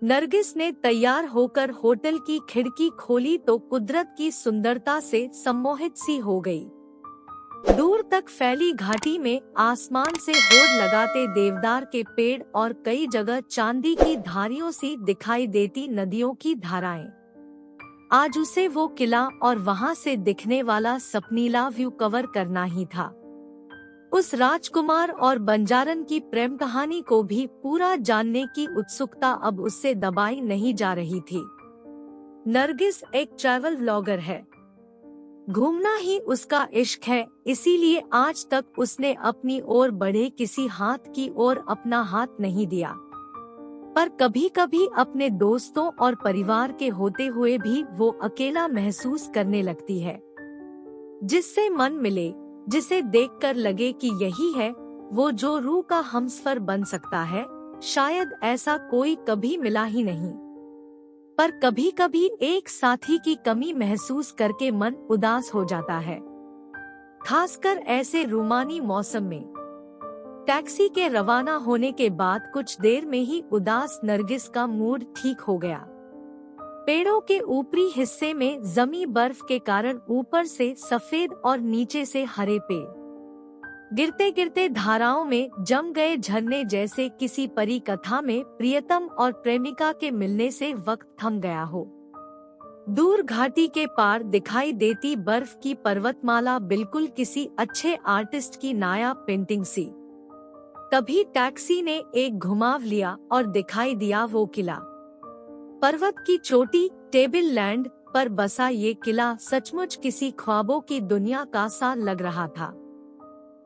नरगिस ने तैयार होकर होटल की खिड़की खोली तो कुदरत की सुंदरता से सम्मोहित सी हो गई। दूर तक फैली घाटी में आसमान से होड़ लगाते देवदार के पेड़ और कई जगह चांदी की धारियों सी दिखाई देती नदियों की धाराएं। आज उसे वो किला और वहां से दिखने वाला सपनीला व्यू कवर करना ही था। उस राजकुमार और बंजारन की प्रेम कहानी को भी पूरा जानने की उत्सुकता अब उससे दबाई नहीं जा रही थी। नरगिस एक ट्रैवल व्लॉगर है। घूमना ही उसका इश्क है, इसीलिए आज तक उसने अपनी ओर बढ़े किसी हाथ की ओर अपना हाथ नहीं दिया। पर कभी कभी अपने दोस्तों और परिवार के होते हुए भी वो अकेला महसूस करने लगती है। जिससे मन मिले, जिसे देखकर लगे कि यही है वो जो रूह का हमसफर बन सकता है, शायद ऐसा कोई कभी मिला ही नहीं। पर कभी कभी एक साथी की कमी महसूस करके मन उदास हो जाता है, खासकर ऐसे रूमानी मौसम में। टैक्सी के रवाना होने के बाद कुछ देर में ही उदास नरगिस का मूड ठीक हो गया। पेड़ों के ऊपरी हिस्से में जमी बर्फ के कारण ऊपर से सफेद और नीचे से हरे पेड़ गिरते गिरते धाराओं में जम गए झरने जैसे किसी परी कथा में प्रियतम और प्रेमिका के मिलने से वक्त थम गया हो। दूर घाटी के पार दिखाई देती बर्फ की पर्वतमाला बिल्कुल किसी अच्छे आर्टिस्ट की नायाब पेंटिंग सी। तभी टैक्सी ने एक घुमाव लिया और दिखाई दिया वो किला। पर्वत की चोटी टेबल लैंड पर बसा ये किला सचमुच किसी ख्वाबों की दुनिया का सा लग रहा था।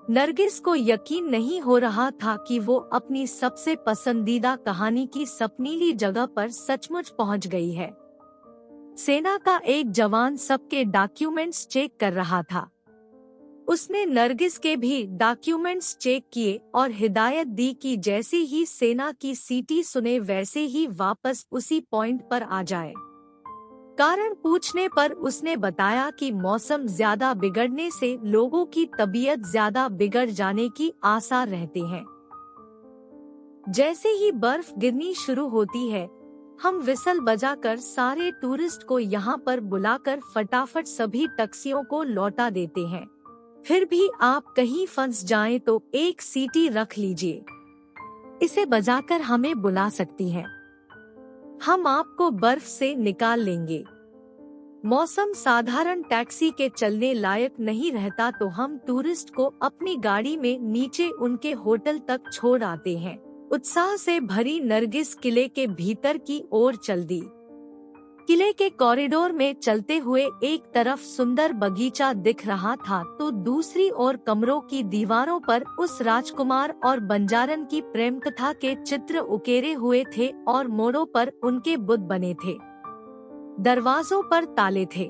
नरगिस को यकीन नहीं हो रहा था कि वो अपनी सबसे पसंदीदा कहानी की सपनीली जगह पर सचमुच पहुंच गई है। सेना का एक जवान सबके डॉक्यूमेंट्स चेक कर रहा था। उसने नरगिस के भी डॉक्यूमेंट्स चेक किए और हिदायत दी कि जैसे ही सेना की सीटी सुने वैसे ही वापस उसी पॉइंट पर आ जाए। कारण पूछने पर उसने बताया कि मौसम ज्यादा बिगड़ने से लोगों की तबीयत ज्यादा बिगड़ जाने की आसार रहते हैं। जैसे ही बर्फ गिरनी शुरू होती है, हम विसल बजाकर सारे टूरिस्ट को यहाँ पर बुलाकर फटाफट सभी टैक्सियों को लौटा देते हैं। फिर भी आप कहीं फंस जाएं तो एक सीटी रख लीजिए, इसे बजाकर हमें बुला सकती हैं। हम आपको बर्फ से निकाल लेंगे। मौसम साधारण टैक्सी के चलने लायक नहीं रहता तो हम टूरिस्ट को अपनी गाड़ी में नीचे उनके होटल तक छोड़ आते हैं। उत्साह से भरी नरगिस किले के भीतर की ओर चल दी। किले के कॉरिडोर में चलते हुए एक तरफ सुंदर बगीचा दिख रहा था तो दूसरी ओर कमरों की दीवारों पर उस राजकुमार और बंजारन की प्रेम कथा के चित्र उकेरे हुए थे और मोड़ों पर उनके बुत बने थे। दरवाजों पर ताले थे।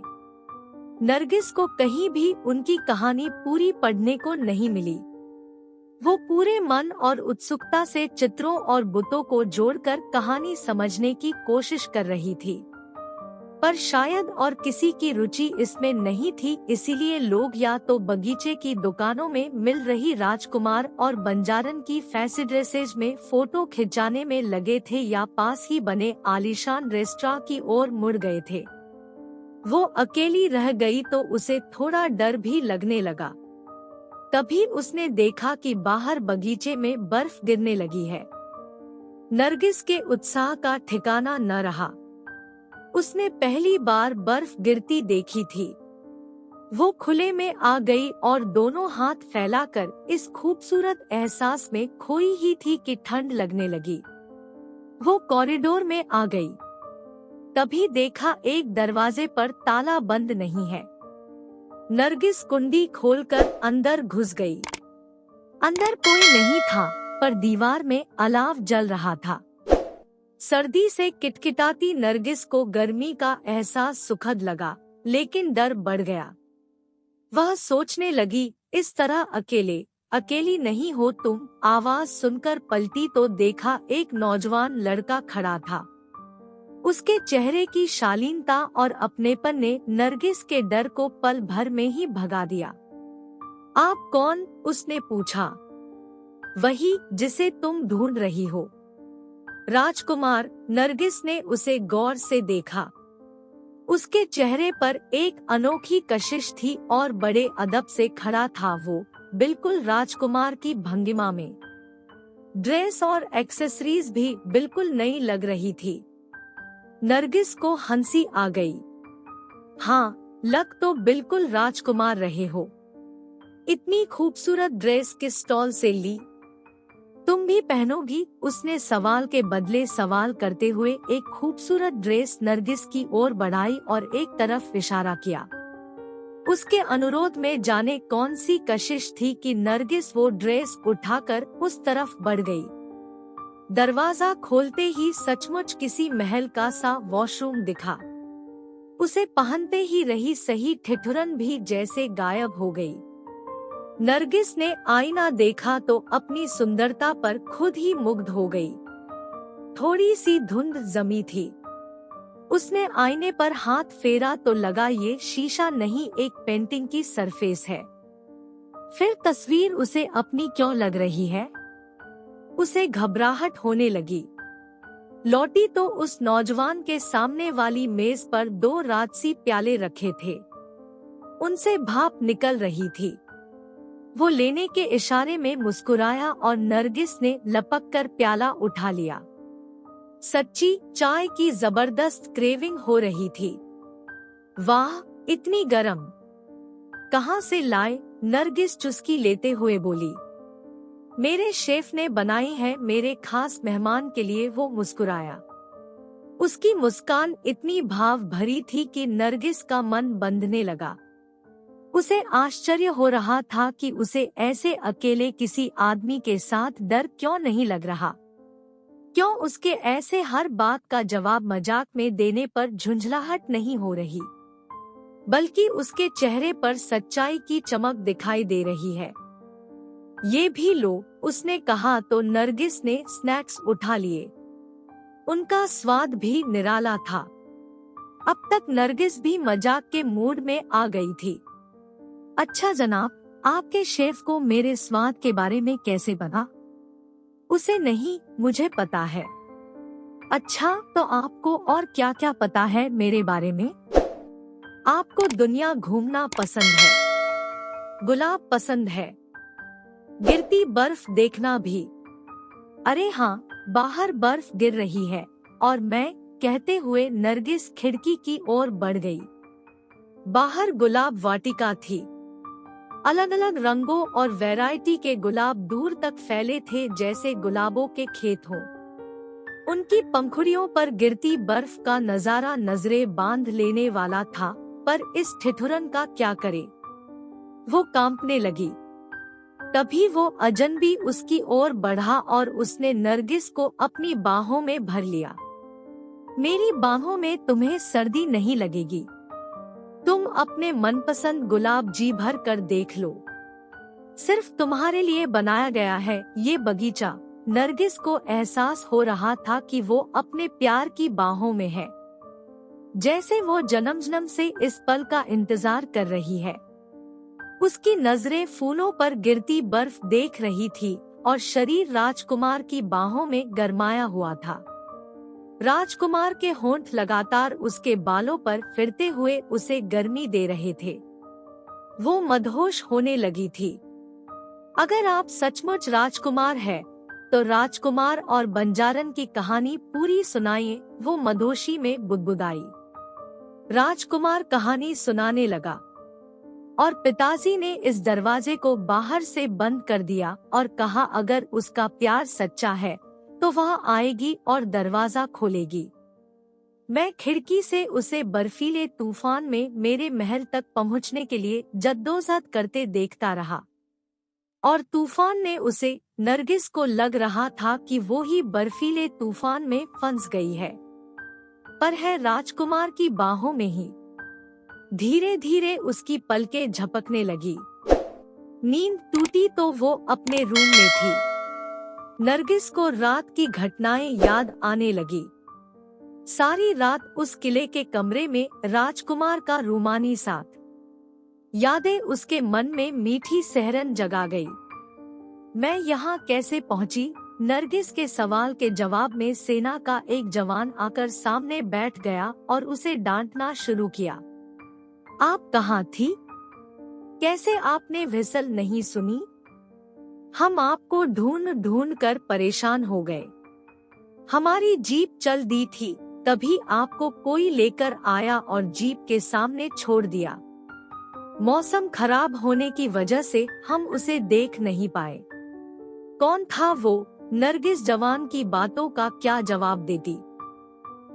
नरगिस को कहीं भी उनकी कहानी पूरी पढ़ने को नहीं मिली। वो पूरे मन और उत्सुकता से चित्रों और बुतों को जोड़कर कहानी समझने की कोशिश कर रही थी, पर शायद और किसी की रुचि इसमें नहीं थी, इसीलिए लोग या तो बगीचे की दुकानों में मिल रही राजकुमार और बंजारन की फैंसी ड्रेसेज में फोटो खिंचाने में लगे थे या पास ही बने आलीशान रेस्टोरेंट की ओर मुड़ गए थे। वो अकेली रह गई तो उसे थोड़ा डर भी लगने लगा। तभी उसने देखा कि बाहर बगीचे में बर्फ गिरने लगी है। नरगिस के उत्साह का ठिकाना न रहा। उसने पहली बार बर्फ गिरती देखी थी। वो खुले में आ गई और दोनों हाथ फैलाकर इस खूबसूरत एहसास में खोई ही थी कि ठंड लगने लगी। वो कॉरिडोर में आ गई। तभी देखा एक दरवाजे पर ताला बंद नहीं है। नरगिस कुंडी खोलकर अंदर घुस गई। अंदर कोई नहीं था, पर दीवार में अलाव जल रहा था। सर्दी से किटकिटाती नरगिस को गर्मी का एहसास सुखद लगा, लेकिन डर बढ़ गया। वह सोचने लगी, इस तरह अकेली नहीं हो तुम। आवाज सुनकर पलटी तो देखा एक नौजवान लड़का खड़ा था। उसके चेहरे की शालीनता और अपनेपन ने नरगिस के डर को पल भर में ही भगा दिया। आप कौन? उसने पूछा। वही जिसे तुम ढूंढ रही हो। राजकुमार नरगिस ने उसे गौर से देखा। उसके चेहरे पर एक अनोखी कशिश थी और बड़े अदब से खड़ा था वो, बिल्कुल राजकुमार की भंगिमा में। ड्रेस और एक्सेसरीज भी बिल्कुल नई लग रही थी। नरगिस को हंसी आ गई। हाँ, लग तो बिल्कुल राजकुमार रहे हो। इतनी खूबसूरत ड्रेस किस स्टॉल से ली? तुम भी पहनोगी? उसने सवाल के बदले सवाल करते हुए एक खूबसूरत ड्रेस नरगिस की ओर बढ़ाई और एक तरफ इशारा किया। उसके अनुरोध में जाने कौन सी कशिश थी कि नरगिस वो ड्रेस उठाकर उस तरफ बढ़ गई। दरवाजा खोलते ही सचमुच किसी महल का सा वॉशरूम दिखा। उसे पहनते ही रही सही ठिठुरन भी जैसे गायब हो गई। नरगिस ने आईना देखा तो अपनी सुंदरता पर खुद ही मुग्ध हो गई। थोड़ी सी धुंध जमी थी। उसने आईने पर हाथ फेरा तो लगा ये शीशा नहीं, एक पेंटिंग की सरफेस है। फिर तस्वीर उसे अपनी क्यों लग रही है? उसे घबराहट होने लगी। लौटी तो उस नौजवान के सामने वाली मेज पर 2 राजसी प्याले रखे थे। उनसे भाप निकल रही थी। वो लेने के इशारे में मुस्कुराया और नरगिस ने लपक कर प्याला उठा लिया। सच्ची चाय की जबरदस्त क्रेविंग हो रही थी। वाह, इतनी गरम कहाँ से लाए? नरगिस चुस्की लेते हुए बोली। मेरे शेफ ने बनाई है, मेरे खास मेहमान के लिए। वो मुस्कुराया। उसकी मुस्कान इतनी भाव भरी थी कि नरगिस का मन बंधने लगा। उसे आश्चर्य हो रहा था कि उसे ऐसे अकेले किसी आदमी के साथ डर क्यों नहीं लग रहा। क्यों उसके ऐसे हर बात का जवाब मजाक में देने पर झुंझलाहट नहीं हो रही, बल्कि उसके चेहरे पर सच्चाई की चमक दिखाई दे रही है। ये भी लो, उसने कहा तो नरगिस ने स्नैक्स उठा लिए। उनका स्वाद भी निराला था। अब तक नरगिस भी मजाक के मूड में आ गई थी। अच्छा जनाब, आपके शेफ को मेरे स्वाद के बारे में कैसे पता? उसे नहीं, मुझे पता है। अच्छा, तो आपको और क्या क्या पता है मेरे बारे में? आपको दुनिया घूमना पसंद है, गुलाब पसंद है, गिरती बर्फ देखना भी। अरे हाँ, बाहर बर्फ गिर रही है। और मैं, कहते हुए नरगिस खिड़की की ओर बढ़ गई। बाहर गुलाब वाटिका थी। अलग अलग रंगों और वैरायटी के गुलाब दूर तक फैले थे, जैसे गुलाबों के खेत हों। उनकी पंखुड़ियों पर गिरती बर्फ का नजारा नजरें बांध लेने वाला था, पर इस ठिठुरन का क्या करे? वो कांपने लगी। तभी वो अजनबी उसकी ओर बढ़ा और उसने नरगिस को अपनी बाहों में भर लिया। मेरी बाहों में तुम्हें सर्दी नहीं लगेगी। तुम अपने मनपसंद गुलाब जी भर कर देख लो। सिर्फ तुम्हारे लिए बनाया गया है ये बगीचा। नरगिस को एहसास हो रहा था कि वो अपने प्यार की बाहों में है, जैसे वो जन्म से इस पल का इंतजार कर रही है। उसकी नजरें फूलों पर गिरती बर्फ देख रही थी और शरीर राजकुमार की बाहों में गरमाया हुआ था। राजकुमार के होंठ लगातार उसके बालों पर फिरते हुए उसे गर्मी दे रहे थे। वो मदहोश होने लगी थी। अगर आप सचमुच राजकुमार है, तो राजकुमार और बंजारन की कहानी पूरी सुनाइए, वो मदहोशी में बुदबुदाई। राजकुमार कहानी सुनाने लगा और पिताजी ने इस दरवाजे को बाहर से बंद कर दिया और कहा अगर उसका प्यार सच्चा है तो वह आएगी और दरवाजा खोलेगी। मैं खिड़की से उसे बर्फीले तूफान में मेरे महल तक पहुंचने के लिए जद्दोजहद करते देखता रहा, और तूफान ने उसे, नरगिस को लग रहा था कि वो ही बर्फीले तूफान में फंस गई है, पर है राजकुमार की बाहों में ही। धीरे धीरे उसकी पलकें झपकने लगी। नींद टूटी तो वो अपने रूम में थी। नरगिस को रात की घटनाएं याद आने लगी। सारी रात उस किले के कमरे में राजकुमार का रूमानी साथ, यादें उसके मन में मीठी सहरन जगा गई। मैं यहाँ कैसे पहुँची? नरगिस के सवाल के जवाब में सेना का एक जवान आकर सामने बैठ गया और उसे डांटना शुरू किया। आप कहाँ थी? कैसे आपने व्हिसल नहीं सुनी? हम आपको ढूंढ ढूंढ कर परेशान हो गए। हमारी जीप चल दी थी, तभी आपको कोई लेकर आया और जीप के सामने छोड़ दिया। मौसम खराब होने की वजह से हम उसे देख नहीं पाए। कौन था वो? नरगिस जवान की बातों का क्या जवाब देती?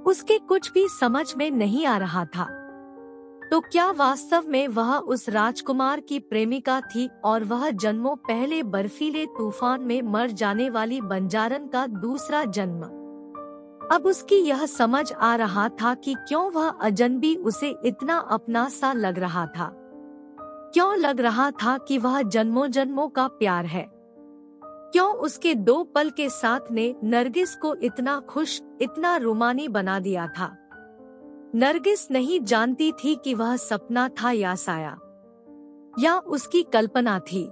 उसके कुछ भी समझ में नहीं आ रहा था। तो क्या वास्तव में वह उस राजकुमार की प्रेमिका थी और वह जन्मों पहले बर्फीले तूफान में मर जाने वाली बंजारन का दूसरा जन्म? अब उसकी यह समझ आ रहा था कि क्यों वह अजनबी उसे इतना अपना सा लग रहा था। क्यों लग रहा था कि वह जन्मों जन्मों का प्यार है। क्यों उसके 2 पल के साथ ने नरगिस को इतना खुश, इतना रुमानी बना दिया था। नरगिस नहीं जानती थी कि वह सपना था या साया, या उसकी कल्पना थी,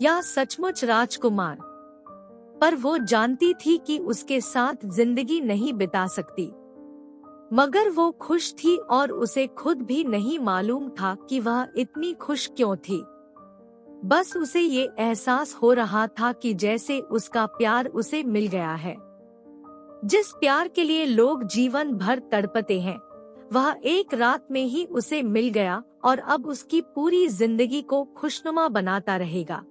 या सचमुच राजकुमार। पर वो जानती थी कि उसके साथ जिंदगी नहीं बिता सकती। मगर वो खुश थी और उसे खुद भी नहीं मालूम था कि वह इतनी खुश क्यों थी। बस उसे ये एहसास हो रहा था कि जैसे उसका प्यार उसे मिल गया है। जिस प्यार के लिए लोग जीवन भर तड़पते हैं, वह एक रात में ही उसे मिल गया और अब उसकी पूरी जिंदगी को खुशनुमा बनाता रहेगा।